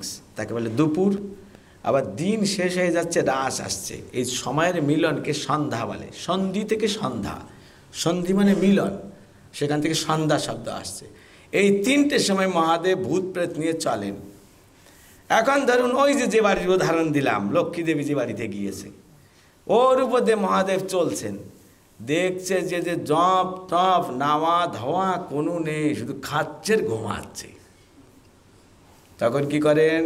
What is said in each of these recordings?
Evenings, তাকে বলে দুপুর। আবার দিন শেষ হয়ে যাচ্ছে, রাস আসছে, এই সময়ের মিলনকে সন্ধ্যা বলে। সন্ধি থেকে সন্ধ্যা, সন্ধি মানে মিলন, সেখান থেকে সন্ধ্যা শব্দ আসছে। এই তিনটে সময় মহাদেব ভূত প্রেত নিয়ে চলেন। এখন ধরুন ওই যে বাড়ির উদাহরণ দিলাম, লক্ষ্মী দেবী যে বাড়িতে গিয়েছে, ওর উপর দিয়ে মহাদেব চলছেন, দেখছে যে জপ টপ নাওয়া ধোয়া কোনো নেই, শুধু খাচ্ছে ঘুমাচ্ছে। তখন কি করেন,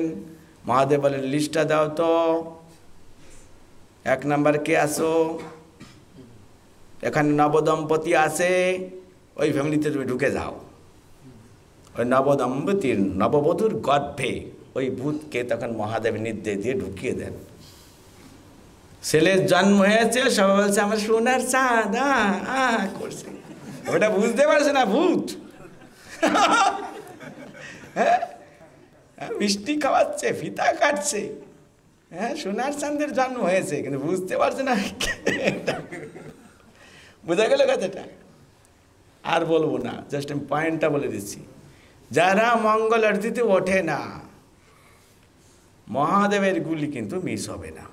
মহাদেব বলেন লিস্টটা দাও তো, 1 নম্বর কে আসো, এখানে নবদম্পতি আছে, ওই ফ্যামিলিতে তুমি ঢুকে যাও। ওই নবদম্পতির নববধূর গর্ভে ওই ভূতকে তখন মহাদেব নির্দেশ দিয়ে ঢুকিয়ে দেন। ছেলের জন্ম হয়েছে, সবাই বলছে আমার সোনার চাঁদ করছে, ওটা বুঝতে পারছে না ভূত। হ্যাঁ, মিষ্টি খাওয়াচ্ছে, ফিতা কাটছে, হ্যাঁ সোনার চাঁদের জন্ম হয়েছে, কিন্তু বুঝতে পারছে না। বোঝা গেল কথাটা? আর বলবো না, জাস্ট আমি পয়েন্টটা বলে দিচ্ছি। যারা মঙ্গল আরতিতে ওঠে না, মহাদেবের গুলি কিন্তু মিস হবে না।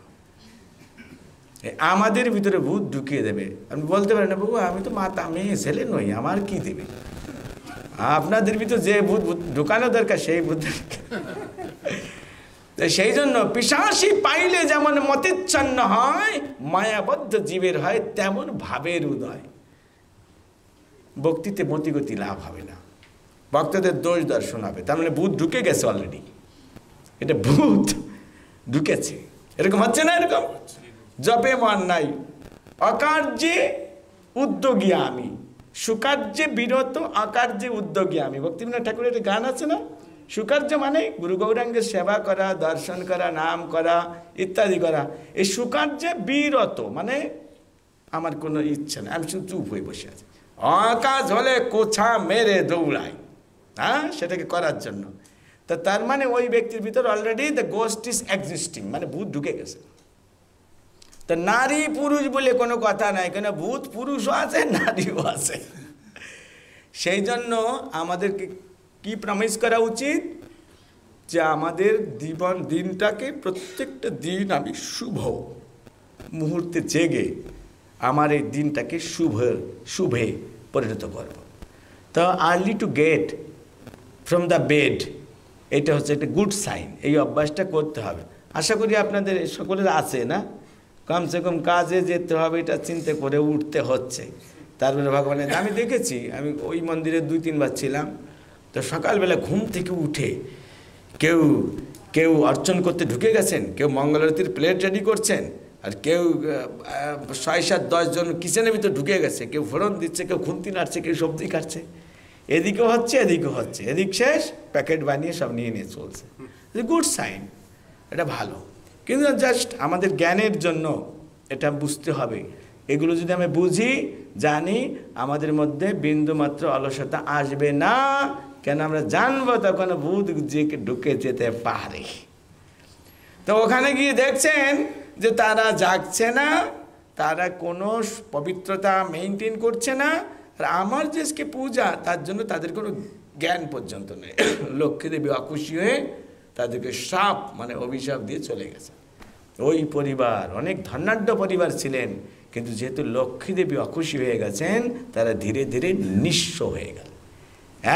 আমাদের ভিতরে ভূত ঢুকিয়ে দেবে। আপনি বলতে পারেন না বাবু আমি তো মাতা মেয়ে ছেলে নই, আমার কি দেবে? আপনাদের ভিতরে যে ভূত ঢুকানো দরকার সেই ভূত। সেই জন্য পিশাচি পাইলে যেমন মতিচ্ছন্ন হয়, মায়াবদ্ধ জীবের হয় তেমন ভাবের উদয়। ভক্তিতে মতিগতি লাভ হবে না, ভক্তদের দোষ দর্শন হবে। তার মানে ভূত ঢুকে গেছে অলরেডি, এটা ভূত ঢুকেছে। এরকম হচ্ছে না? এরকম জপে মন নাই, অকার্যে উদ্যোগী আমি, সুকার্যে বিরত, অকার্যে উদ্যোগী আমি। ভক্তিবিনোদ ঠাকুরের একটা গান আছে না, সুকার্য মানে গুরু গৌরাঙ্গের সেবা করা, দর্শন করা, নাম করা ইত্যাদি করা। এই সুকার্যে বিরত মানে আমার কোনো ইচ্ছা নেই, আমি শুধু চুপ হয়ে বসে আছি। অকাজ হলে কোছা মেরে দৌড়াই, হ্যাঁ সেটাকে করার জন্য। তো তার মানে ওই ব্যক্তির ভিতর already the ghost is existing, মানে ভূত ঢুকে গেছে। তো নারী পুরুষ বলে কোনো কথা নাই, কেন ভূত পুরুষও আছে, নারীও আছে। সেই জন্য আমাদেরকে কি প্রমিস করা উচিত, যে আমাদের দিনটাকে প্রত্যেকটা দিন আমি শুভ মুহূর্তে জেগে আমার এই দিনটাকে শুভে পরিণত করব। তো early to get from the bed, এটা হচ্ছে একটা গুড সাইন। এই অভ্যাসটা করতে হবে। আশা করি আপনাদের সকলের আছে না, কমসে কম কাজে যেতে হবে এটা চিন্তা করে উঠতে হচ্ছে। তারপরে ভগবানের আমি দেখেছি, আমি ওই মন্দিরে 2-3 বার ছিলাম, তো সকালবেলা ঘুম থেকে উঠে কেউ কেউ অর্চন করতে ঢুকে গেছেন, কেউ মঙ্গল আরতির প্লেট রেডি করছেন, আর কেউ 6-7-10 জন কিচেনের ভিতরে ঢুকে গেছে, কেউ ফোড়ন দিচ্ছে, কেউ খুন্তি নাড়ছে, কেউ সবজি কাটছে, এদিকেও হচ্ছে এদিকেও হচ্ছে, এদিক শেষ প্যাকেট বানিয়ে সব নিয়ে নিয়ে চলছে। গুড সাইন, এটা ভালো। কিন্তু জাস্ট আমাদের জ্ঞানের জন্য এটা বুঝতে হবে, এগুলো যদি আমি বুঝি জানি, আমাদের মধ্যে বিন্দুমাত্র অলসতা আসবে না। কেন আমরা জানবো তখন ভূত যে ঢুকে যেতে পারে। তো ওখানে গিয়ে দেখছেন যে তারা জাগছে না, তারা কোনো পবিত্রতা মেনটেন করছে না, আর আমার যে পূজা তার জন্য তাদের কোনো জ্ঞান পর্যন্ত নেই। লক্ষ্মী দেবী অখুশি হয়ে তাদেরকে শাপ মানে অভিশাপ দিয়ে চলে গেছে। ওই পরিবার অনেক ধনাঢ্য পরিবার ছিলেন, কিন্তু যেহেতু লক্ষ্মী দেবী অখুশি হয়ে গেছেন, তারা ধীরে ধীরে নিঃস্ব হয়ে গেল।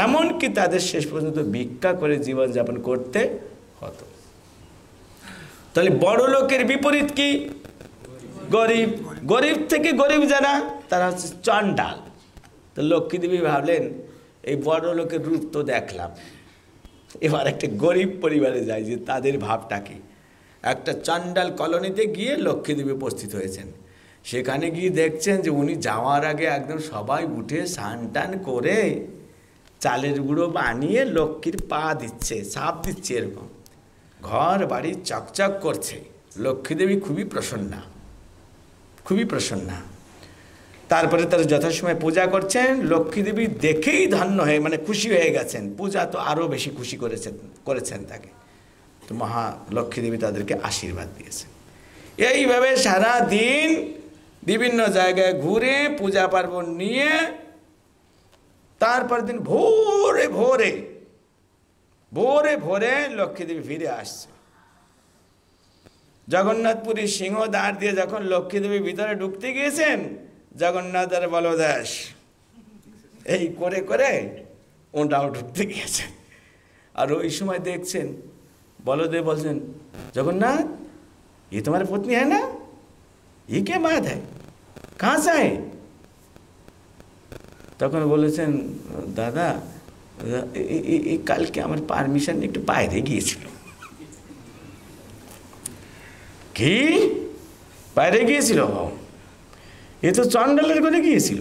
এমনকি তাদের শেষ পর্যন্ত ভিক্ষা করে জীবনযাপন করতে হতো। তাহলে বড় লোকের বিপরীত কি? গরিব। গরিব থেকে গরিব যারা, তারা হচ্ছে চণ্ডাল। তো লক্ষ্মী দেবী ভাবলেন এই বড় লোকের রূপ তো দেখলাম, এবার একটা গরিব পরিবারে যাই, যে তাদের ভাবটা কি। একটা চণ্ডাল কলোনিতে গিয়ে লক্ষ্মী দেবী উপস্থিত হয়েছেন। সেখানে গিয়ে দেখছেন যে উনি যাওয়ার আগে একদম সবাই উঠে স্নান টান করে চালের গুঁড়ো বানিয়ে লক্ষ্মীর পা দিচ্ছে, সাপ দিচ্ছে, এরকম ঘর বাড়ি চকচক করছে। লক্ষ্মী দেবী খুবই প্রসন্না, খুবই প্রসন্না। তারপরে তারা যথাসময়ে পূজা করছেন। লক্ষ্মী দেবী দেখেই ধন্য হয়ে মানে খুশি হয়ে গেছেন, পূজা তো আরও বেশি খুশি করেছেন তাকে। তো মহা লক্ষ্মী দেবী তাদেরকে আশীর্বাদ দিয়েছেন। এইভাবে সারা দিন বিভিন্ন জায়গায় ঘুরে পূজা পার্বণ নিয়ে তারপর দিন ভোরে ভোরে ভোরে ভোরে লক্ষ্মীদেবী ফিরে আসছে। জগন্নাথপুরীর সিংহদ্বার দিয়ে যখন লক্ষ্মীদেবী ভিতরে ঢুকতে গিয়েছেন, জগন্নাথ আর বলদাস এই করে করে ওটাও ঢুকতে গিয়েছেন। আর ওই সময় দেখছেন বলদেব বলছেন, जगन्नाथ ये तुम्हारी पत्नी है ना, ये क्या बात है, कहाँ से आए? তখন বলেছেন, দাদা এই কালকে আমার পারমিশন একটু বাইরে গিয়েছিল। কি বাইরে গিয়েছিল? এ তো চন্ডালের ঘরে গিয়েছিল,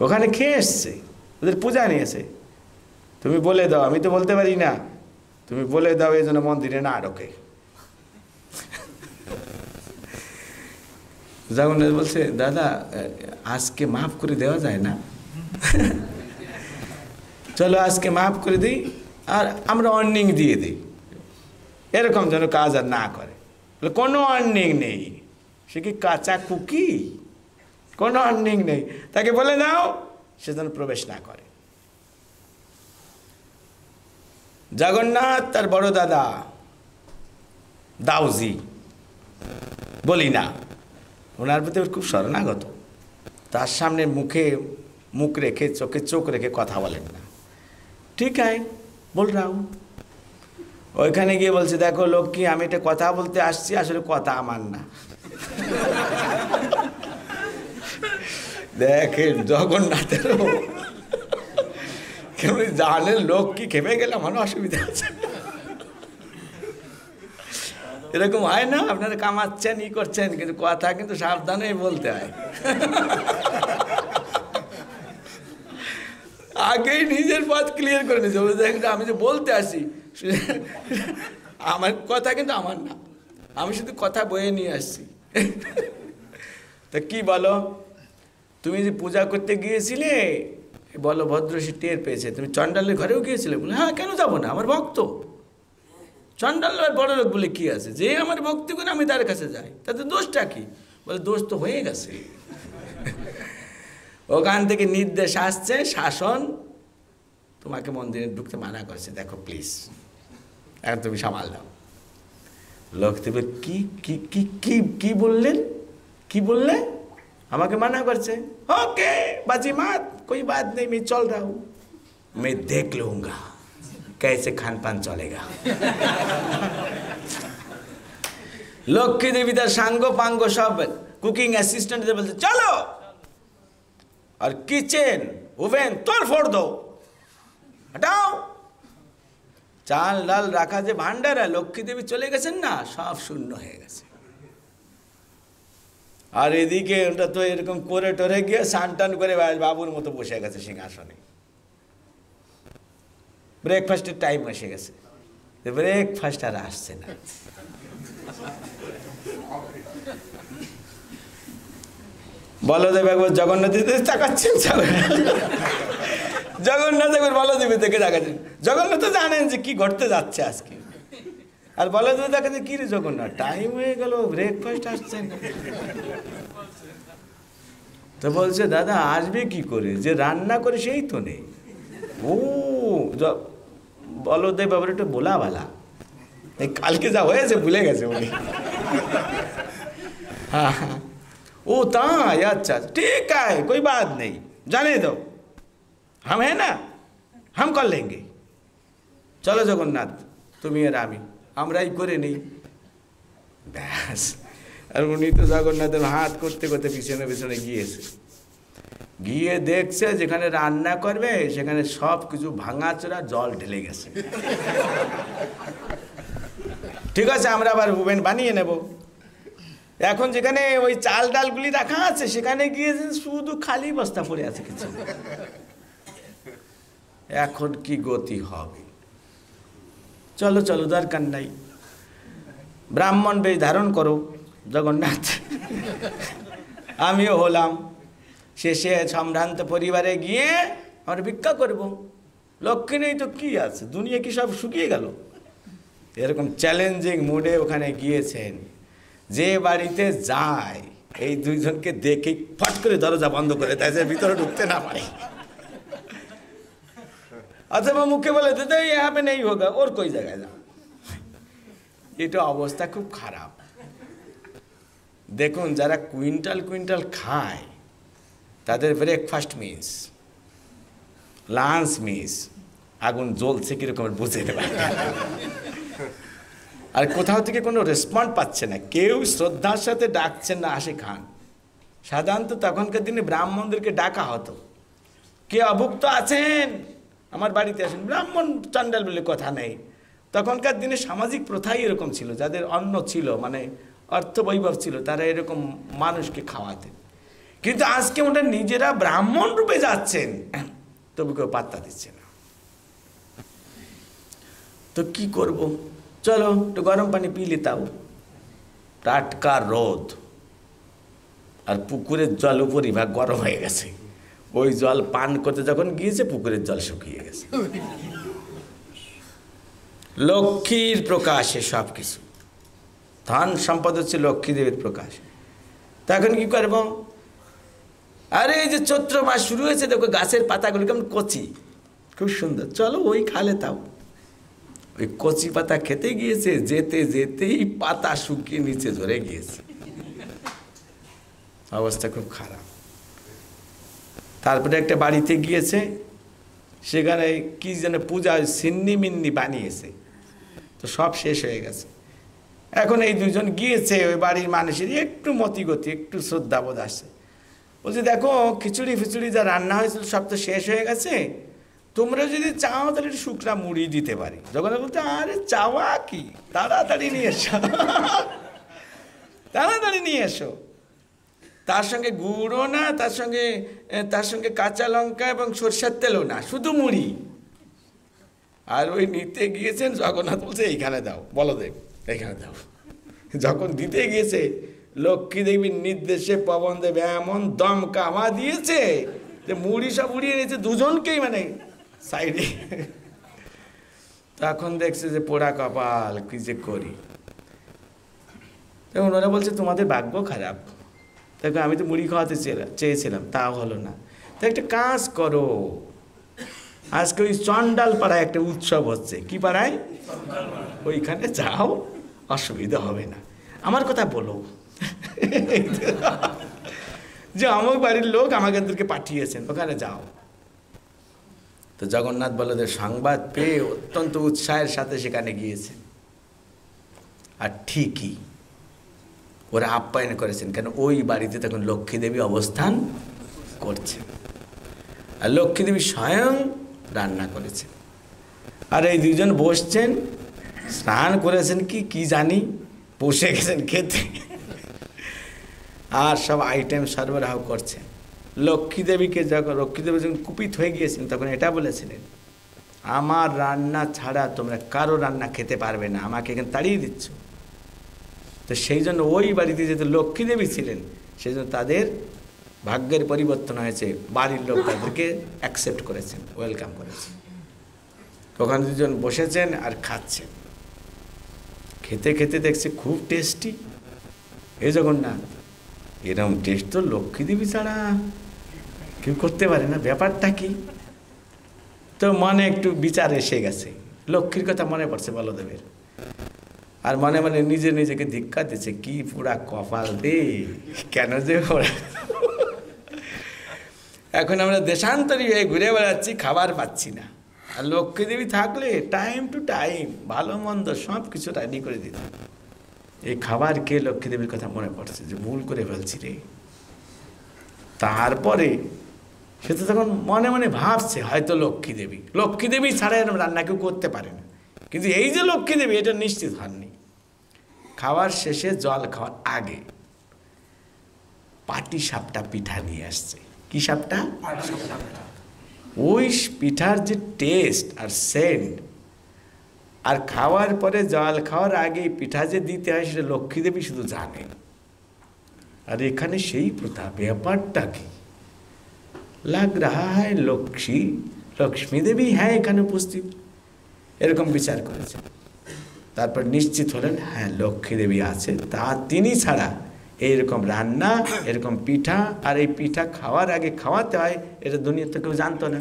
ওখানে খেয়ে এসছে, ওদের পূজা নিয়েছে। তুমি বলে দাও, আমি তো বলতে পারি না, তুমি বলে দাও এই জন্য মন্দিরে না ঢোকে। জগন্নাথ বলছে, দাদা আজকে মাফ করে দেওয়া যায় না? চলো আজকে মাফ করে দিই, আর আমরা অর্নিং দিয়ে দিই, এরকম যেন কাজ আর না করে। কোনো অর্নিং নেই, সে কি কাঁচা কুকি, কোনো অর্নিং নেই, তাকে বলে দাও সে যেন প্রবেশ না করে। জগন্নাথ তার বড় দাদা দাউজি বলি না, ওনার প্রতি খুব শরণাগত, তার সামনে মুখে মুখ রেখে চোখে চোখ রেখে কথা বলেন না। ঠিক আছে বল রা হুঁ। ওইখানে গিয়ে বলছে, দেখো লক্ষ্মী আমি এটা কথা বলতে আসছি, আসলে কথা আমার না। দেখেন জগন্নাথেরও কেমন জানেন, লোক কি খেপে গেলে আমার অসুবিধা আছে। এরকম হয় না, আপনারা কামাচ্ছেন ই করছেন, কিন্তু কথা কিন্তু সাবধানে বলতে হয়। আগেই নিজের পথ ক্লিয়ার করে নিয়েছে, আমি যে বলতে আসি আমার কথা কিন্তু আমার না, আমি শুধু কথা বয়ে নিয়ে আসছি। তা কি বলো, তুমি যে পূজা করতে গিয়েছিলে বলো ভদ্র সে টের পেয়েছে, তুমি চন্ডালের ঘরেও গিয়েছিলে? বলে হ্যাঁ, কেন যাবো না, আমার ভক্ত। চন্ডাল আর বড় লোক বলে কি আছে, যে আমার ভক্তি করে আমি তার কাছে যাই, তাতে দোষটা কি? বলে দোষ তো হয়ে গেছে। ওখান থেকে নির্দেশ আসছে, শাসন, তোমাকে মন্দিরে ঢুকতে মানা করছে, দেখো প্লিজ এখন তুমি সামাল দাও। লক্ষ্মীদেব কি কি কি কি কি বললেন, কি বললে? আমাকে মানা করছে, ओके बाजी मत, कोई बात नहीं, मैं चल रहा हूँ, मैं देख लूंगा कैसे खान पान चलेगा। लक्ष्मी देवी तार सांगो पांगो सब कुकिंग असिस्टेंट बोलते चलो, और किचन ओवेन तोड़ फोड़ दो, हटाओ। चाल डाल रखा जे भांडार है, लक्ष्मी देवी चले गेছেন না, সব শূন্য হয়ে গেছে। আর এদিকে ওটা তো এরকম করে টরে গিয়ে সানটান করে বাবুর মতো বসে গেছে সিংহাসনে। ব্রেকফাস্টের টাইম এসে গেছে, ব্রেকফাস্ট আর আসছে না। বলদেব একবার জগন্নাথ তাকাচ্ছেন, জগন্নাথ একবার বলদেব থেকে তাকাচ্ছেন। জগন্নাথ তো জানেন যে কি ঘটতে যাচ্ছে আজকে, আর বলদেব দেখাচ্ছে কি রে জগন্নাথ টাইম হয়ে গেল, ব্রেকফাস্ট আসছে না। তো বলছে, দাদা আসবে কি করে, যে রান্না করে সেই তো নেই। ও বলদেব বাবার একটু বলা বালা, কালকে যা হয়েছে ভুলে গেছে উনি। हाँ हाँ ओ ताई, अच्छा ठीक है, कोई बात नहीं, जाने दो, हम है ना, हम कर लेंगे, चलो जगन्नाथ तुम्हें আর আমি আমরাই করে নেই। ব্যাস, আর উনি তো জগন্নাথের হাত করতে করতে পিছনে পিছনে গিয়েছে, গিয়ে দেখছে যেখানে রান্না করবে সেখানে সব কিছু ভাঙাচোরা, জল ঢেলে গেছে। ঠিক আছে, আমরা আবার ওভেন বানিয়ে নেব। এখন যেখানে ওই চাল ডালগুলি রাখা আছে সেখানে গিয়ে শুধু খালি বস্তা পড়ে আছে কিছু। এখন কি গতি হবে? চলো চলো, দরকার নাই, ব্রাহ্মণ বেশ ধারণ করো জগন্নাথ। আমিও হলাম। শেষে সম্ভ্রান্ত পরিবারে গিয়ে আমরা ভিক্ষা করব, লক্ষ্মী নেই তো কি আছে, দুনিয়া কি সব শুকিয়ে গেল? এরকম চ্যালেঞ্জিং মুডে ওখানে গিয়েছেন। যে বাড়িতে যায় এই দুইজনকে দেখে ফট করে দরজা বন্ধ করে দেয়, যে ভিতরে ঢুকতে না পারে। অথবা মুখে বলে দিতে यहाँ पे नहीं होगा और कोई जगह जाओ। এটা অবস্থা খুব খারাপ। দেখুন যারা কুইন্টাল কুইন্টাল খায় তাদের ব্রেকফাস্ট মিস, লাঞ্চ মিস, আগুন জ্বলছে কিরকম বুঝতে পারে। আর কোথাও থেকে কোনো রেসপন্ড পাচ্ছে না, কেউ শ্রদ্ধার সাথে ডাকছেন না আসে খান। সাধারণত তখনকার দিনে ব্রাহ্মণদেরকে ডাকা হতো, কে অভুক্ত আছেন আমার বাড়িতে আসেন, ব্রাহ্মণ চান্ডাল বলে কথা নেই। তখনকার দিনে সামাজিক প্রথাই এরকম ছিল, যাদের অন্ন ছিল মানে অর্থ বৈভব ছিল তারা এরকম মানুষকে খাওয়াতেন। কিন্তু আজকে ওটা নিজেরা ব্রাহ্মণ রূপে যাচ্ছেন তবু কেউ পাত্তা দিচ্ছে না। তো কি করব, চলো একটু গরম পানি পিলে তাও, টাটকা রোদ আর পুকুরের জল উপরিভাগ গরম হয়ে গেছে। ওই জল পান করতে যখন গিয়েছে পুকুরের জল শুকিয়ে গেছে। লক্ষ্মীর প্রকাশে সব কিছু, ধন সম্পদ হচ্ছে লক্ষ্মী দেবীর প্রকাশ। তখন কি করব, আরে এই যে চৈত্র মাস শুরু হয়েছে দেখো গাছের পাতাগুলো কেমন কচি, খুব সুন্দর, চলো ওই খালে তাও। ওই কচি পাতা খেতে গিয়েছে, যেতে যেতেই পাতা শুকিয়ে নিচে ঝরে গিয়েছে, অবস্থা খুব খারাপ। তারপরে একটা বাড়িতে গিয়েছে, সেখানে কি যেন পূজা সিন্নি মিন্নি বানিয়েছে, তো সব শেষ হয়ে গেছে। এখন এই দুজন গিয়েছে, ওই বাড়ির মানুষের একটু মতিগতি একটু শ্রদ্ধাবোধ আসছে, বলছে দেখো খিচুড়ি ফিচুড়ি যা রান্না হয়েছিল সব তো শেষ হয়ে গেছে, তোমরা যদি চাও তাহলে একটু শুকনা মুড়ি দিতে পারি। যখন বলতে আরে চাওয়া কি, তাড়াতাড়ি নিয়ে এসো, তাড়াতাড়ি নিয়ে এসো। তার সঙ্গে গুঁড়ো না, তার সঙ্গে কাঁচা লঙ্কা এবং সরষের তেলও না, শুধু মুড়ি। আর ওই নিতে গিয়েছেন জগন্নাথ বলছে এইখানে দাও, বলদেব এইখানে দাও। যখন দিতে গিয়েছে লক্ষ্মী দেবীর নির্দেশে পবনদেব এমন দম কামা দিয়েছে যে মুড়ি সব উড়িয়ে নিয়েছে দুজনকেই, মানে সাইডে। তখন দেখছে যে পোড়া কপাল, কি যে করি। তখন ওরা বলছে তোমাদের ভাগ্য খারাপ, দেখো আমি তো মুড়ি খাওয়াতে চেয়েছিলাম তাও হলো না, তো একটা কাজ করো, আজকে ওই চন্ডাল পাড়ায় একটা উৎসব হচ্ছে। কি পাড়ায়? ওইখানে যাও, অসুবিধা হবে না, আমার কথা বলো যে আমার বাড়ির লোক আমাদেরকে পাঠিয়েছেন, ওখানে যাও। তো জগন্নাথ বলদেব সংবাদ পেয়ে অত্যন্ত উৎসাহের সাথে সেখানে গিয়েছেন। আর ঠিকই ওরা আপ্যায়ন করেছেন, কেন ওই বাড়িতে তখন লক্ষ্মী দেবী অবস্থান করছেন, আর লক্ষ্মী দেবী স্বয়ং রান্না করেছেন। আর এই দুজন বসছেন, স্নান করেছেন কি জানি, বসে গেছেন খেতে, আর সব আইটেম সরবরাহ করছেন। লক্ষ্মী দেবীকে যখন কুপিত হয়ে গিয়েছেন তখন এটা বলেছিলেন, আমার রান্না ছাড়া তোমরা কারো রান্না খেতে পারবে না, আমাকে এখানে তাড়িয়ে দিচ্ছ। তো সেই জন্য ওই বাড়িতে যেহেতু লক্ষ্মী দেবী ছিলেন, সেই জন্য তাদের ভাগ্যের পরিবর্তন হয়েছে, বাড়ির লোক তাদেরকে অ্যাকসেপ্ট করেছেন, ওয়েলকাম করেছেন। ওখানে দুজন বসেছেন আর খাচ্ছেন, খেতে খেতে দেখছে খুব টেস্টি। এই জগন্নাথ, এরকম টেস্ট তো লক্ষ্মী দেবী ছাড়া কেউ করতে পারে না, ব্যাপারটা কি? তো মনে একটু বিচার এসে গেছে, লক্ষ্মীর কথা মনে পড়ছে বলদেবের, আর মনে মনে নিজেকে ধিক্কার দিচ্ছে, কি পুরা কপাল দে, কেন যে ওরা এখন আমরা দেশান্তরী হয়ে ঘুরে বেড়াচ্ছি, খাবার পাচ্ছি না। আর লক্ষ্মী দেবী থাকলে টাইম টু টাইম ভালো মন্দ সব কিছু রেডি করে দিত। এই খাবার খেয়ে লক্ষ্মী দেবীর কথা মনে পড়ছে যে ভুল করে ফেলছি রে। তারপরে সে তো তখন মনে মনে ভাবছে হয়তো লক্ষ্মী দেবী ছাড়া এরকম রান্না কেউ করতে পারে না, কিন্তু এই যে লক্ষ্মী দেবী এটা নিশ্চিত হননি। খাওয়ার শেষে জল খাওয়ার আগে পাটি সাপটা পিঠা নিয়ে আসছে। কি সাপটা? ওই পিঠার যে টেস্ট আর সেন্ট, আর খাওয়ার পরে জল খাওয়ার আগে পিঠা যে দিতে হয় সেটা লক্ষ্মী দেবী শুধু জানেন। আর এখানে সেই প্রথা, ব্যাপারটা কি লাগ রাহা হ্যায় লক্ষ্মী দেবী হ্যাঁ এখানে উপস্থিত, এরকম বিচার করেছেন। তারপর নিশ্চিত হলেন হ্যাঁ লক্ষ্মী দেবী আছে, তা তিনি ছাড়া এইরকম রান্না, এরকম পিঠা, আর এই পিঠা খাওয়ার আগে খাওয়াতে হয় এটা দুনিয়াতে কেউ জানতো না।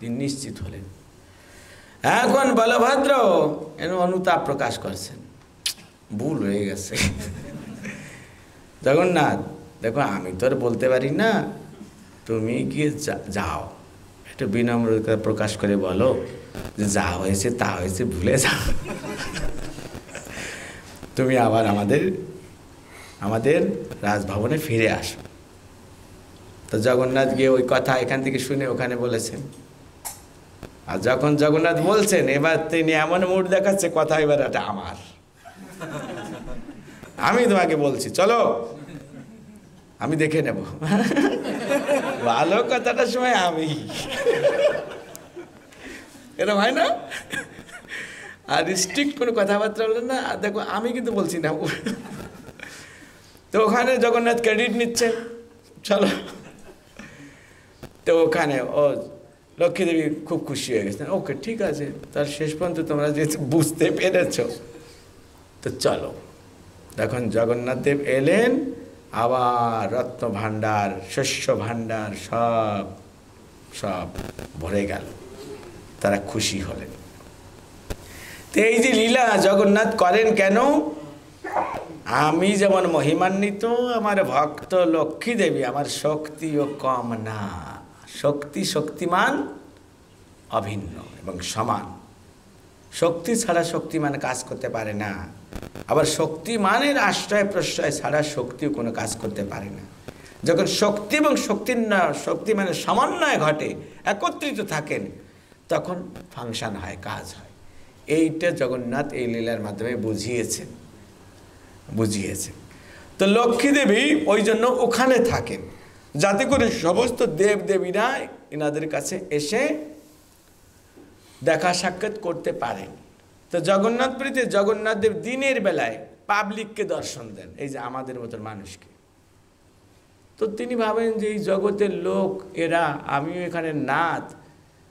তিনি নিশ্চিত হলেন। এখন বলভদ্র এর অনুতাপ প্রকাশ করছেন, ভুল হয়ে গেছে। জগন্নাথ দেখো, আমি তো আর বলতে পারি না, তুমি গিয়ে যাও, একটু বিনম্রতা প্রকাশ করে বলো যে যা হয়েছে তা হয়েছে, ভুলে যাও, তুমি আবার আমাদের রাজভবনে ফিরে আসো। তো জগন্নাথ গিয়ে ওই কথা এখান থেকে শুনে ওখানে বলেছেন। আর যখন জগন্নাথ বলছেন, এবার তিনি এমন মুড দেখাচ্ছে, কথা এবার এটা আমার, আমি তোমাকে বলছি, চলো আমি দেখে নেব। ভালো কথাটার সময় আমি, এরকম হয় না? আর স্ট্রিক্ট কোনো কথাবার্তা বললেন না, দেখো আমি কিন্তু বলছি না। তো ওখানে জগন্নাথ ক্রেডিট নিচ্ছে, চলো। তো ওখানে ও লক্ষ্মী দেবী খুব খুশি হয়ে গেছেন, ওকে ঠিক আছে, তার শেষ পর্যন্ত তোমরা যে বুঝতে পেরেছ, তো চলো। তখন জগন্নাথ দেব এলেন, আবার রত্ন ভাণ্ডার, শস্য ভাণ্ডার সব সব ভরে গেল, তারা খুশি হলেন। তো এই যে লীলা জগন্নাথ করেন কেন? আমি যেমন মহিমান্বিত, আমার ভক্ত লক্ষ্মী দেবী আমার শক্তিও কম না। শক্তিমান অভিন্ন এবং সমান। শক্তি ছাড়া শক্তিমান কাজ করতে পারে না, আবার শক্তিমানের আশ্রয় প্রশ্রয় ছাড়া শক্তিও কোনো কাজ করতে পারে না। যখন শক্তি এবং শক্তিমানের সমন্বয় ঘটে, একত্রিত থাকেন, তখন ফাংশন হয়, কাজ হয়। এইটা জগন্নাথ এই লীলার মাধ্যমে বুঝিয়েছেন। তো লক্ষ্মী দেবী ওই জন্য ওখানে থাকেন, যাতে করে সমস্ত দেব দেবীরা এনাদের কাছে এসে দেখা সাক্ষাৎ করতে পারেন। তো জগন্নাথপুরীতে জগন্নাথ দেব দিনের বেলায় পাবলিককে দর্শন দেন, এই যে আমাদের মতন মানুষকে। তো তিনি ভাবেন যে এই জগতের লোক এরা, আমিও এখানে নাথ,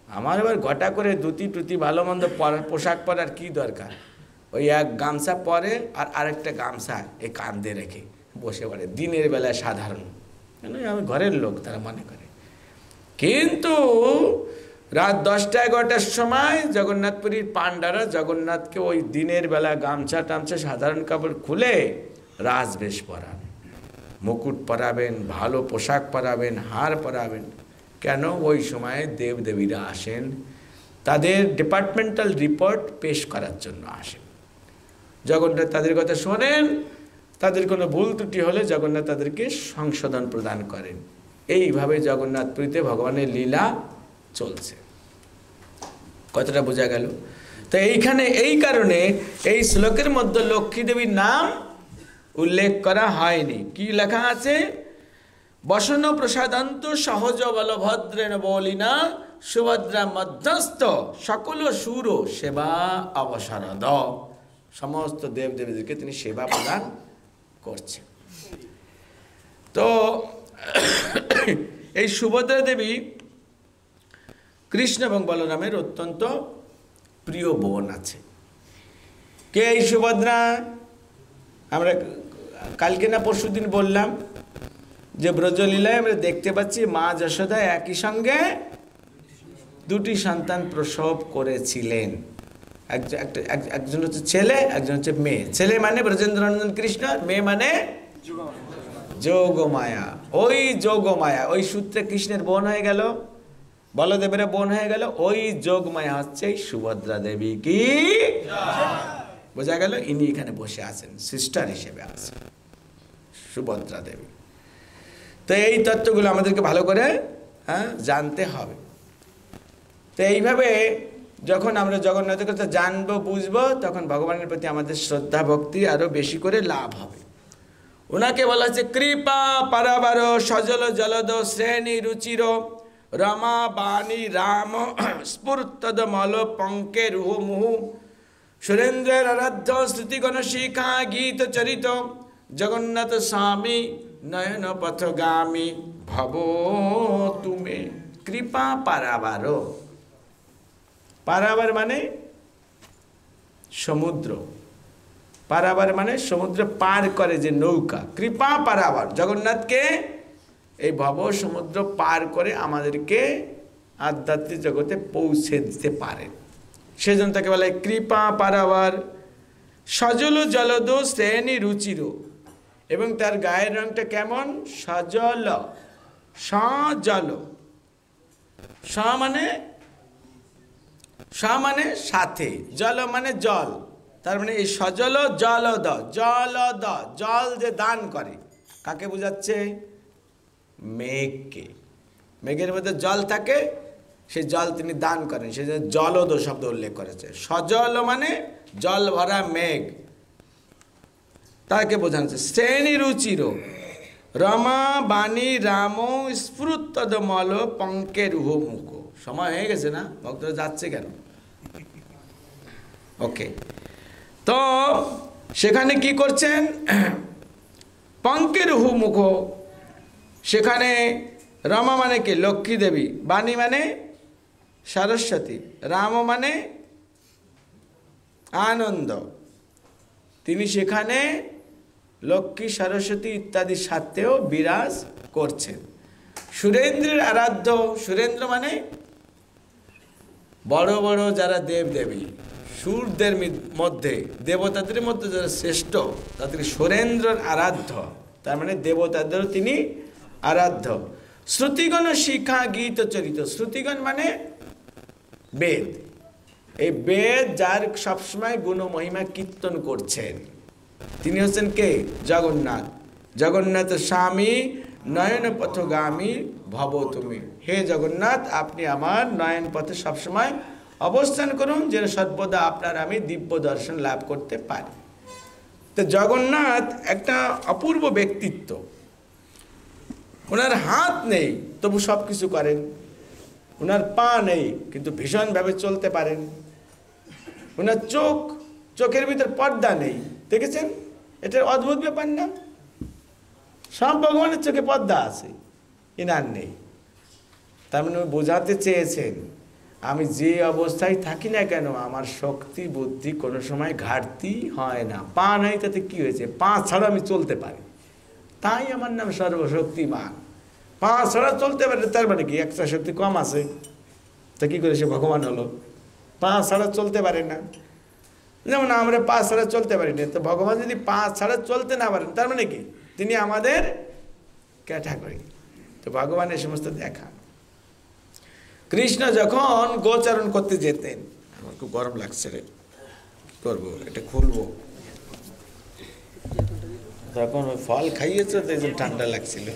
আমার এবার ঘটা করে ধুতি টুতি ভালো মন্দ পোশাক পরার কি দরকার? ওই এক গামছা পরে আর আরেকটা গামছা এই কাঁধে রেখে বসে পড়ে, দিনের বেলায় সাধারণ, কেন আমি ঘরের লোক তারা মনে করে। কিন্তু রাত 10টা-11টার সময় জগন্নাথপুরীর পাণ্ডারা জগন্নাথকে ওই দিনের বেলা গামছা টামছা সাধারণ কাপড় খুলে রাজবেশ পরাবেন, মুকুট পরাবেন, ভালো পোশাক পরাবেন, হার পরাবেন। কেন? ওই সময়ে দেবদেবীরা আসেন, তাদের ডিপার্টমেন্টাল রিপোর্ট পেশ করার জন্য আসেন। জগন্নাথ তাদের কথা শোনেন, তাদের কোনো ভুল ত্রুটি হলে জগন্নাথ তাদেরকে সংশোধন প্রদান করেন। এইভাবে জগন্নাথপুরীতে ভগবানের লীলা চলছে। কতটা বোঝা গেল? তো এইখানে এই কারণে এই শ্লোকের মধ্যে লক্ষ্মী দেবীর নাম উল্লেখ করা হয়নি। কি লেখা আছে? বসন প্রসাদান্ত সহজ বলভদ্রেণ বলিনা সুভদ্রা মধ্যস্থ সকল সুর সেবা অবসরদ। সমস্ত দেব দেবীদেরকে তিনি সেবা প্রদান করছেন। তো এই সুভদ্রা দেবী কৃষ্ণ এবং বলরামের অত্যন্ত প্রিয় বোন আছে। কে এই সুভদ্রা? আমরা কালকে না পরশুদিন বললাম যে ব্রজলীলায় আমরা দেখতে পাচ্ছি মা যশোদা একই সঙ্গে দুটি সন্তান প্রসব করেছিলেন। একজন হচ্ছে ছেলে, একজন হচ্ছে মেয়ে। ছেলে মানে ব্রজেন্দ্রনন্দন কৃষ্ণ, মেয়ে মানে যোগমায়া। ওই যোগমায়া, ওই সূত্রে কৃষ্ণের বোন হয়ে গেল, বলদেবের বোন হয়ে গেল। ওই যোগমায়া হচ্ছে সুভদ্রা দেবী। কি বোঝা গেল? ইনি এখানে বসে আছেন, সিস্টার হিসেবে আছেন সুভদ্রা দেবী। তো এই তত্ত্বগুলো আমাদেরকে ভালো করে জানতে হবে। তো এইভাবে যখন আমরা জগন্নাথের কথা জানবো, বুঝবো, তখন ভগবানের প্রতি আমাদের শ্রদ্ধা ভক্তি আরো বেশি করে লাভ হবে। ওনাকে বলা হচ্ছে কৃপা পারাবার সজল জলদ শ্রেণী রুচির রমা বাণী রাম স্ফুর্তদ মল পঙ্কে রুহ মুহু সুরেন্দ্রের আরাধ্য স্তুতিগণ শিখা গীত চরিত জগন্নাথ স্বামী নয়ন পথগামী ভব তুমে। কৃপা পারাবার, পারাবার মানে সমুদ্র, পারাবার মানে সমুদ্র পার করে যে নৌকা। কৃপা পারাবার, জগন্নাথকে এই ভব সমুদ্র পার করে আমাদেরকে আধ্যাত্মিক জগতে পৌঁছে দিতে পারেন। সেজন্য তাকে বলা হয় কৃপা পারাবার। সজল জলদ শ্রেণী রুচির, এবং তার গায়ের রংটা কেমন? সজল, সজল। মানে সাথে, জল মানে জল, তার মানে এই সজল জলদ, জলদ, জল যে দান করে, কাকে বোঝাচ্ছে? মেঘকে। মেঘের মধ্যে জল থাকে, সেই জল তিনি দান করেন, সেই জন্য জলদ শব্দ উল্লেখ করেছে। সজল মানে জল ভরা মেঘ, তাকে বোঝানো হচ্ছে। শ্রেণী রুচির রমা বাণী রাম স্ফুরুত্তদ মল পঙ্কে রুহ মুখ। সময় হয়ে গেছে না? ভক্তরা যাচ্ছে কেন? ওকে, তো সেখানে কি করছেন? পঙ্কে রুহ মুখ, সেখানে রমা মানে কি? লক্ষ্মী দেবী। বাণী মানে সরস্বতী। রাম মানে আনন্দ। তিনি সেখানে লক্ষ্মী, সরস্বতী ইত্যাদির সাথেও বিরাজ করছেন। সুরেন্দ্রের আরাধ্য, সুরেন্দ্র মানে বড় বড় যারা দেব দেবী, সুরদের মধ্যে, দেবতাদের মধ্যে যারা শ্রেষ্ঠ, তাদের সুরেন্দ্রের আরাধ্য, তার মানে দেবতাদেরও তিনি আরাধ্য। শ্রুতিগণ শিখা গীত চরিত। শ্রুতিগণ মানে বেদ। এই বেদ যার সবসময় গুণ মহিমা কীর্তন করছেন, তিনি হচ্ছেন কে? জগন্নাথ। জগন্নাথ স্বামী নয়ন পথগামী ভব তুমি। হে জগন্নাথ, আপনি আমার নয়ন পথে সবসময় অবস্থান করুন, যেন সর্বদা আপনার আমি দিব্য দর্শন লাভ করতে পারি। তো জগন্নাথ একটা অপূর্ব ব্যক্তিত্ব। ওনার হাত নেই, তবু সব কিছু করেন। ওনার পা নেই, কিন্তু ভীষণভাবে চলতে পারেন। ওনার চোখের ভিতর পর্দা নেই, দেখেছেন? এটা অদ্ভুত ব্যাপার না? সব ভগবানের চোখে পর্দা আছে, এনার নেই। তার মানে বোঝাতে চেয়েছেন, আমি যে অবস্থায় থাকি না কেন, আমার শক্তি বুদ্ধি কোনো সময় ঘাটতি হয় না। পা নাই তাতে কি হয়েছে? পা ছাড়া আমি চলতে পারি, তাই আমার নাম সর্বশক্তিমান। পা ছাড়া চলতে পারে, তার মানে কি একটা শক্তি কম আছে? তা কি করে সে ভগবান হলো? পা ছাড়া চলতে পারে না। যেমন আমরা পা ছাড়া চলতে পারি না, তো ভগবান যদি পা ছাড়া চলতে না পারেন, তার মানে কি? তিনি আমাদের ক্যাটাগরি। তো ভগবানের সমস্ত দেখা। কৃষ্ণ যখন গোচারণ করতে যেতেন, আমার খুব গরম লাগছে রে, করবো এটা খুলবো, তখন ওই ফল খাইয়েছ তো এই ঠান্ডা লাগছিল।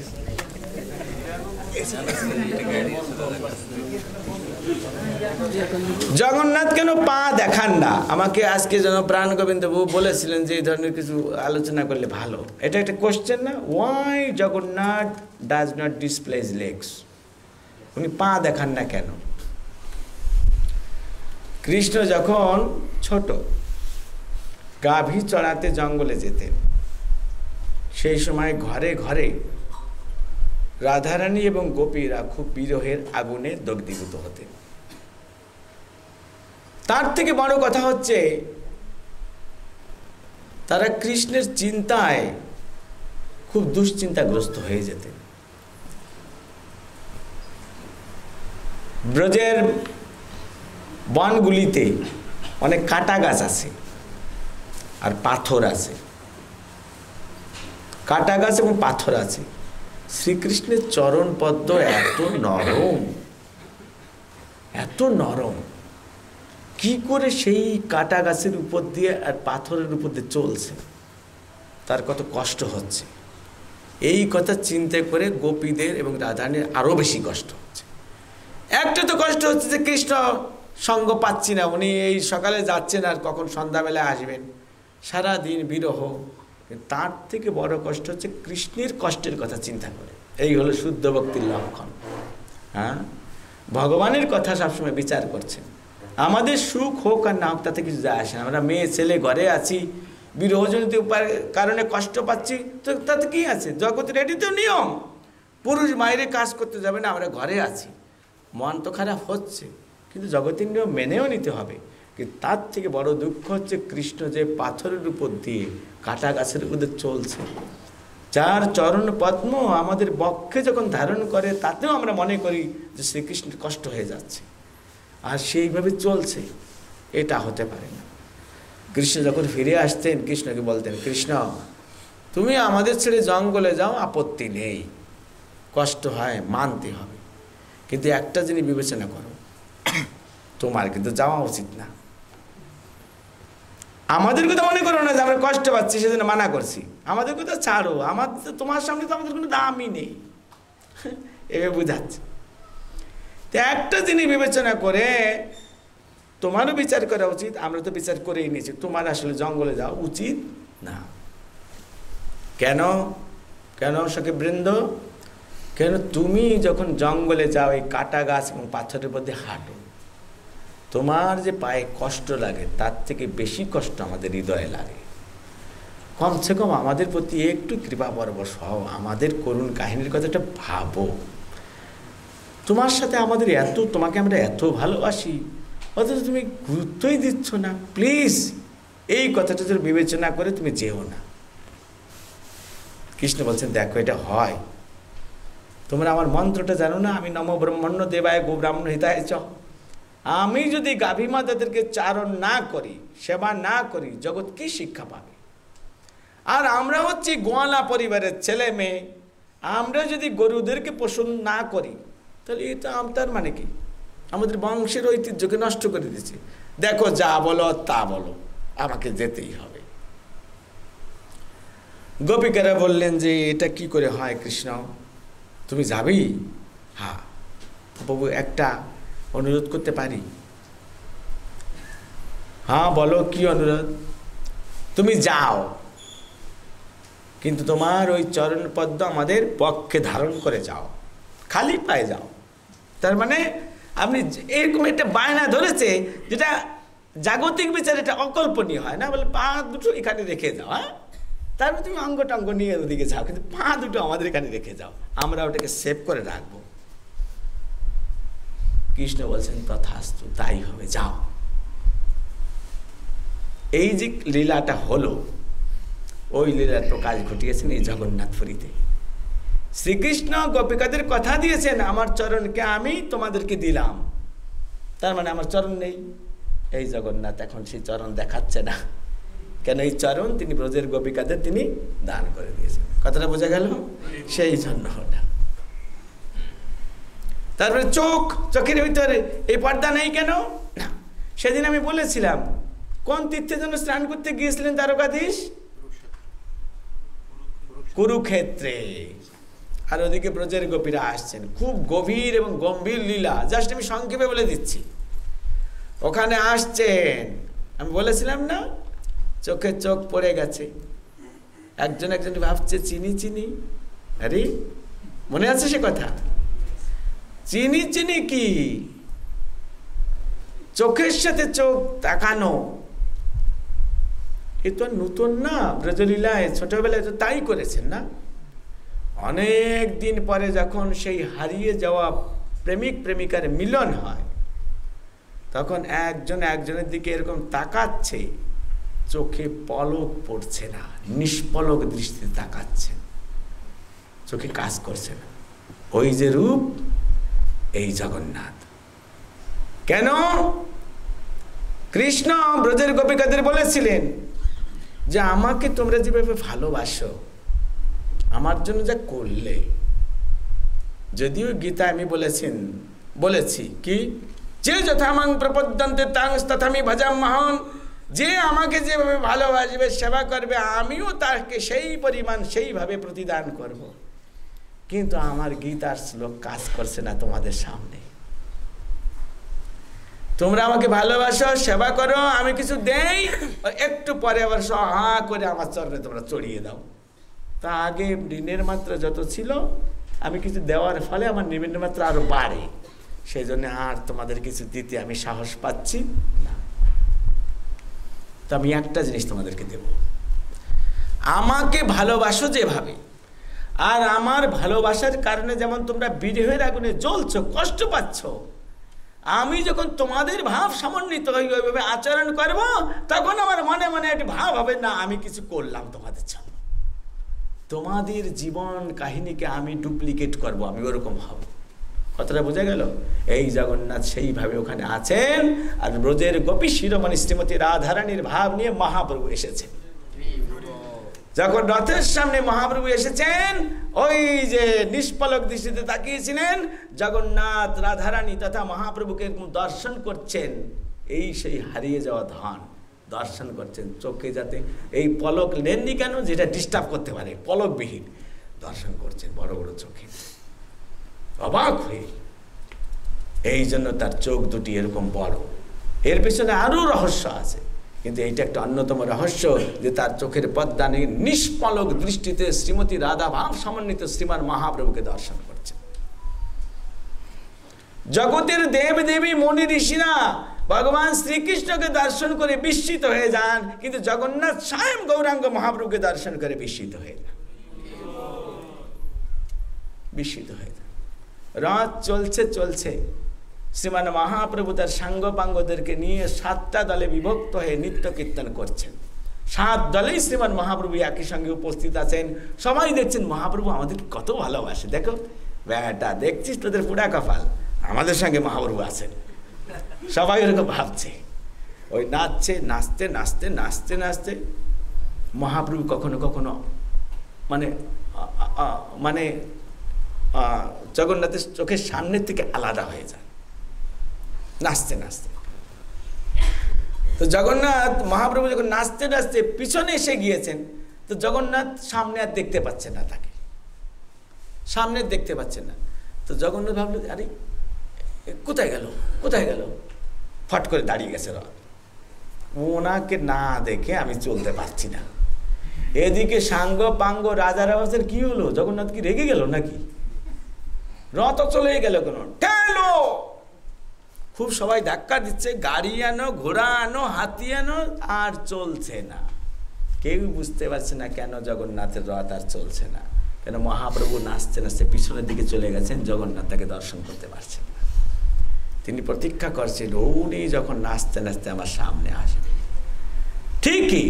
জগন্নাথ কেন পা দেখান না? আমাকে আজকে যেন প্রাণ গোবিন্দ বাবু বলেছিলেন যে এই ধরনের কিছু আলোচনা করলে ভালো। এটা একটা কোশ্চেন না? Why Jagannath does not display his legs? উনি পা দেখান না কেন? কৃষ্ণ যখন ছোট, গাভী চড়াতে জঙ্গলে যেতেন, সেই সময় ঘরে ঘরে রাধারানী এবং গোপীরা খুব বিরহের আগুনে দগ্ধীভূত হতেন। তার থেকে বড় কথা হচ্ছে, তারা কৃষ্ণের চিন্তায় খুব দুশ্চিন্তাগ্রস্ত হয়ে যেতেন। ব্রজের বনগুলিতে অনেক কাটা গাছ আছে আর পাথর আছে, কাটা গাছ এবং পাথর আছে। শ্রীকৃষ্ণের চরণ পদ্ম এত নরম, এত নরম, কি করে সেই কাটা গাছের উপর দিয়ে আর পাথরের উপর দিয়ে চলছে, তার কত কষ্ট হচ্ছে, এই কথা চিন্তা করে গোপীদের এবং রাধারানীর আরো বেশি কষ্ট হচ্ছে। একটা তো কষ্ট হচ্ছে যে কৃষ্ণ সঙ্গ পাচ্ছি না, উনি এই সকালে যাচ্ছেন আর কখন সন্ধ্যাবেলায় আসবেন, সারাদিন বিরহ। তার থেকে বড় কষ্ট হচ্ছে কৃষ্ণের কষ্টের কথা চিন্তা করে। এই হলো শুদ্ধ ভক্তির লক্ষণ। হ্যাঁ, ভগবানের কথা সবসময় বিচার করছেন। আমাদের সুখ হোক আর না হোক তাতে কিছু যায় আসে না। আমরা মেয়ে ছেলে ঘরে আছি, বিরহজনিত কারণে কষ্ট পাচ্ছি, তো তাতে কি আছে? জগতের এটি তো নিয়ম। পুরুষ বাইরে কাজ করতে যাবে না, আমরা ঘরে আছি, মন তো খারাপ হচ্ছে, কিন্তু জগতের নিয়ম মেনেও নিতে হবে। কিন্তু তার থেকে বড় দুঃখ হচ্ছে কৃষ্ণ যে পাথরের উপর দিয়ে কাটা গাছের উপর চলছে, যার চরণ পদ্ম আমাদের বক্ষে যখন ধারণ করে, তাতেও আমরা মনে করি যে শ্রীকৃষ্ণের কষ্ট হয়ে যাচ্ছে, আর সেইভাবে চলছে। এটা হতে পারে না। কৃষ্ণ যখন ফিরে আসতেন, কৃষ্ণকে বলতেন, কৃষ্ণ তুমি আমাদের ছেড়ে জঙ্গলে যাও, আপত্তি নেই, কষ্ট হয়, মানতে হবে, কিন্তু একটা জিনিস বিবেচনা করো, তোমার কিন্তু যাওয়া উচিত না। আমাদের কথা মনে করো না যে আমরা কষ্ট পাচ্ছি সেজন্য মানা করছি, আমাদের কথা ছাড়ো, আমাদের তোমার সামনে তো আমাদের কোনো দামই নেই, এভাবে বুঝাচ্ছে। তো একটা জিনিস বিবেচনা করে তোমারও বিচার করা উচিত, আমরা তো বিচার করেই নিয়েছি, তোমার আসলে জঙ্গলে যাওয়া উচিত না। কেন কেন সখী বৃন্দ, কেন তুমি যখন জঙ্গলে যাও, এই কাটা গাছ এবং পাথরের মধ্যে হাঁটো, তোমার যে পায়ে কষ্ট লাগে তার থেকে বেশি কষ্ট আমাদের হৃদয়ে লাগে। কমসে কম আমাদের প্রতি একটু কৃপা পরবশ হও, আমাদের করুণ কাহিনীর কথাটা ভাবো। তোমার সাথে আমাদের এত, তোমাকে আমরা এত ভালোবাসি, অথচ তুমি গুরুত্বই দিচ্ছ না। প্লিজ এই কথাটা যদি বিবেচনা করে তুমি যেও না। কৃষ্ণ বলছেন, দেখো এটা হয়, তোমরা আমার মন্ত্রটা জানো না, আমি নম ব্রহ্মণ্য দেবায় গো ব্রাহ্মণ হিতায় চ। আমি যদি গাভী মাতাদেরকে চারণ না করি, সেবা না করি, জগৎ কি শিক্ষা পাবে? আর আমরা হচ্ছি গোয়ালা পরিবারের ছেলে মেয়ে, আমরা যদি গরুদেরকে পোষণ না করি, তাহলে এটা তার মানে কি? আমাদের বংশের ঐতিহ্যকে নষ্ট করে দিচ্ছে। দেখো, যা বলো তা বলো, আমাকে যেতেই হবে। গোপিকারা বললেন যে এটা কি করে হয় কৃষ্ণ, তুমি যাবি? হ্যাঁ প্রভু, একটা অনুরোধ করতে পারি? হ্যাঁ বলো, কি অনুরোধ? তুমি যাও, কিন্তু তোমার ওই চরণ পদ্ম আমাদের পক্ষে ধারণ করে যাও, খালি পায়ে যাও। তার মানে আপনি এরকম একটা বায়না ধরেছে যেটা জাগতিক বিচার এটা অকল্পনীয় হয় না। বলে পা দুটো এখানে রেখে যাও, হ্যাঁ, তারপর তুমি অঙ্গ টঙ্গ নিয়ে ওদিকে যাও, কিন্তু পা দুটো আমাদের এখানে রেখে যাও, আমরা ওটাকে সেভ করে রাখবো। কৃষ্ণ বলছেন, তথাস্তু, তাই হবে, যাও। এই যে লীলাটা হলো, ওই লীলার প্রকাশ ঘটিয়েছেন এই জগন্নাথপুরীতে। শ্রীকৃষ্ণ গোপিকাদের কথা দিয়েছেন, আমার চরণকে আমি তোমাদেরকে দিলাম, তার মানে আমার চরণ নেই। এই জগন্নাথ এখন সেই চরণ দেখাচ্ছে না, কেন? এই চরণ তিনি ব্রজের গোপিকাদের তিনি দান করে দিয়েছেন। কথাটা বোঝা গেল? সেই জন্য ওটা। তারপরে চোখের ভিতরে এই পর্দা নেই কেন? না, সেদিন আমি বলেছিলাম, কোন তীর্থের জন্য স্নান করতে গিয়েছিলেন দ্বারকাধীশ? কুরুক্ষেত্রে। আর ওদিকে ব্রজের গোপীরা আসছেন, খুব গভীর এবং গম্ভীর লীলা, জাস্ট আমি সংক্ষেপে বলে দিচ্ছি। ওখানে আসছেন, আমি বলেছিলাম না, চোখে চোখ পড়ে গেছে, একজন ভাবছে চিনি চিনি। আরে মনে আছে সে কথা? চিনি চিনি কি? চোখের সাথে চোখ তাকানো, এ তো নতুন না, ব্রজলীলায় ছোটবেলায় তো তাই করেছেন না? অনেক দিন পরে যখন সেই হারিয়ে যাওয়া প্রেমিক প্রেমিকার মিলন হয়, তখন একজন একজনের দিকে এরকম তাকাচ্ছে, চোখে পলক পড়ছে না, নিষ্পলক দৃষ্টিতে তাকাচ্ছেন, চোখে কাজ করছে না। ওই যে রূপ, এই জগন্নাথ। কেন? কৃষ্ণ ব্রজের গোপিকাদের বলেছিলেন যে আমাকে তোমরা যেভাবে ভালোবাসো, আমার জন্য যা করলে, যদিও গীতা আমি বলেছি কি, যে যথামাং প্রপদ্যন্তে তাং তথামি ভজাম মহান, যে আমাকে যেভাবে ভালোবাসবে, সেবা করবে, আমিও তাকে সেই পরিমাণ সেইভাবে প্রতিদান করব। কিন্তু আমার গীতার শ্লোক কাজ করছে না তোমাদের সামনে। তোমরা আমাকে ভালোবাসো, সেবা করো, আমি কিছু দেই, একটু পরে আবার হা করে আমার চরণে তোমরা চড়িয়ে দাও। তা আগে ঋণের মাত্রা যত ছিল, আমি কিছু দেওয়ার ফলে আমার ঋণের মাত্রা আরো বাড়ে, সেই জন্য আর তোমাদের কিছু দিতে আমি সাহস পাচ্ছি না। তো আমি একটা জিনিস তোমাদেরকে দেব, আমাকে ভালোবাসো যেভাবে, আর আমার ভালোবাসার কারণে যেমন তোমরা বিরহের আগুনে জ্বলছো, কষ্ট পাচ্ছ, আমি যখন তোমাদের ভাব সমন্বিত হয়ে ওইভাবে আচরণ করব, তখন আমার মনে মনে একটি ভাব হবে, না আমি কিছু করলাম তোমাদের জন্য, তোমাদের জীবন কাহিনীকে আমি ডুপ্লিকেট করব, আমি ওরকম হব। কথাটা বোঝা গেল? এই জগন্নাথ সেইভাবে ওখানে আছেন, আর ব্রজের গোপী শিরোমণি শ্রীমতী রাধারানীর ভাব নিয়ে মহাপ্রভু এসেছেন। যখন রথের সামনে মহাপ্রভু এসেছেন, ওই যে নিষ্পলক দৃষ্টিতে তাকিয়েছিলেন, জগন্নাথ রাধারানী তথা মহাপ্রভুকে দর্শন করছেন। এই সেই হারিয়ে যাওয়া ধন দর্শন করছেন চোখে, যাতে এই পলক নেননি কেন, যেটা ডিস্টার্ব করতে পারে, পলকবিহীন দর্শন করছেন বড় বড় চোখে, অবাক হয়ে। এই জন্য তার চোখ দুটি এরকম বড়। এর পেছনে আরো রহস্য আছে, কিন্তু এইটা একটা অন্যতম রহস্য, যে তার চোখের পর্দা নেই, নিষ্পলক দৃষ্টিতে শ্রীমতী রাধা ভাব সমন্বিত শ্রীমান মহাপ্রভুকে দর্শন করছেন। জগতের দেব দেবী মনি ঋষিরা ভগবান শ্রীকৃষ্ণকে দর্শন করে বিস্মিত হয়ে যান, কিন্তু জগন্নাথ স্বয়ং গৌরাঙ্গ মহাপ্রভুকে দর্শন করে বিস্মিত হয়ে যান, বিস্মিত হয়ে যান। রথ চলছে চলছে, শ্রীমান মহাপ্রভু তার সাঙ্গপাঙ্গদেরকে নিয়ে 7টা দলে বিভক্ত হয়ে নৃত্য কীর্তন করছেন। 7 দলেই শ্রীমান মহাপ্রভু একই সঙ্গে উপস্থিত আছেন। সবাই দেখছেন মহাপ্রভু আমাদের কত ভালোবাসে, দেখো বেটা, দেখছিস তোদের পুরা কপাল, আমাদের সঙ্গে মহাপ্রভু আছেন। সবাই এরকম ভাবছে। ওই নাচছে, নাচতে নাচতে নাচতে নাচতে মহাপ্রভু কখনো কখনো মানে মানে জগন্নাথের চোখের সামনের থেকে আলাদা হয়ে যায় নাচতে নাচতে। তো জগন্নাথ মহাপ্রভু যখন নাচতে নাচতে পিছনে এসে গিয়েছেন, তো জগন্নাথ সামনে আর দেখতে পাচ্ছেন না, তাকে সামনে দেখতে পাচ্ছেন না। তো জগন্নাথ ভাবলো, আরে কোথায় গেল কোথায় গেল, ফট করে দাঁড়িয়ে গেছে রথ। ওনাকে না দেখে আমি চলতে পারছি না। এদিকে সাঙ্গ পাঙ্গ রাজার আবাসের কি হলো, জগন্নাথ কি রেগে গেল নাকি, রথ চলে গেল কেন, ঠেলো। খুব সবাই ধাক্কা দিচ্ছে, গাড়ি আনো, ঘোড়া আনো, হাতি আনো, আর চলছে না। কেউ বুঝতে পারছে না কেন জগন্নাথের রথ আর চলছে না, কেন মহাপ্রভু নাচতে নাচতে পিছনের দিকে চলে গেছেন, জগন্নাথ তাকে দর্শন করতে পারছেন না। তিনি প্রতীক্ষা করছেন, উনি যখন নাচতে নাচতে আমার সামনে আসেন। ঠিকই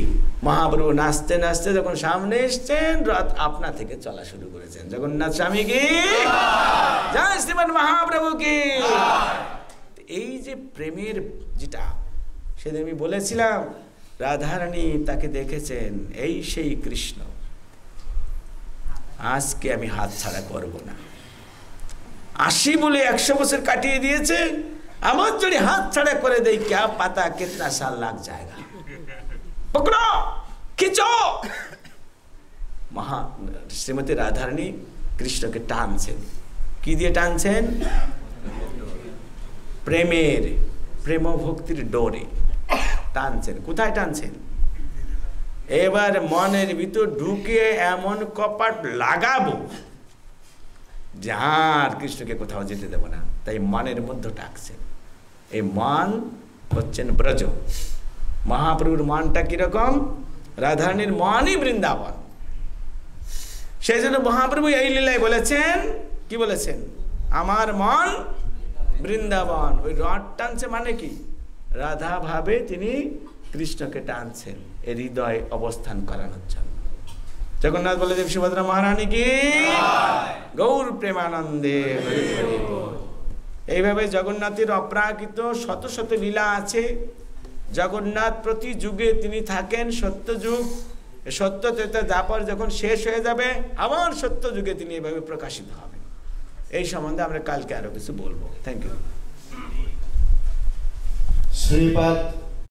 মহাপ্রভু নাচতে নাচতে যখন সামনে এসছেন, রথ আপনা থেকে চলা শুরু করেছেন। জগন্নাথ স্বামী কি জয়, শ্রীমান মহাপ্রভু কি। এই যে প্রেমের যেটা সেদিন আমি বলেছিলাম, রাধারানী তাকে দেখেছেন, এই সেই কৃষ্ণ, আজকে আমি হাত ছাড়া করব না। 80 বলে 100 বছর কাটিয়ে দিয়েছে, আমার যদি হাত ছাড়া করে দেই, ক্যা পাতা কিতনা সাল লাগ যায়গা, পকড়ো খিচো। শ্রীমতী রাধারানী কৃষ্ণকে টানছেন, কি দিয়ে টানছেন, প্রেমের প্রেম ভক্তির ডোরে টানছেন। কোথায় টানছেন, এবার মনের ভিতর ঢুকে এমন কপাট লাগাবো যার কৃষ্ণকে কোথাও যেতে দেব না। তাই মনের মধ্যে ডাকছেন। এই মন হচ্ছেন ব্রজ। মহাপ্রভুর মনটা কিরকম, রাধারানীর মনই বৃন্দাবন। সেই জন্য মহাপ্রভু এই লীলায় বলেছেন, কি বলেছেন, আমার মন বৃন্দাবন। ওই রথ টানছে মানে কি, রাধা ভাবে তিনি কৃষ্ণকে টানছেন এই হৃদয় অবস্থান করানোর জন্য। জগন্নাথ বলদেব সুভদ্রা মহারানী কি, গৌর প্রেমানন্দে। এইভাবে জগন্নাথের অপ্রাকৃত শত শত লীলা আছে। জগন্নাথ প্রতি যুগে তিনি থাকেন, সত্য যুগ, সত্য ত্রেতা দ্বাপর যখন শেষ হয়ে যাবে, আবার সত্য যুগে তিনি এভাবে প্রকাশিত হবেন। এই সম্বন্ধে আমরা কালকে আরো কিছু বলবো। Thank you. শ্রীপাদ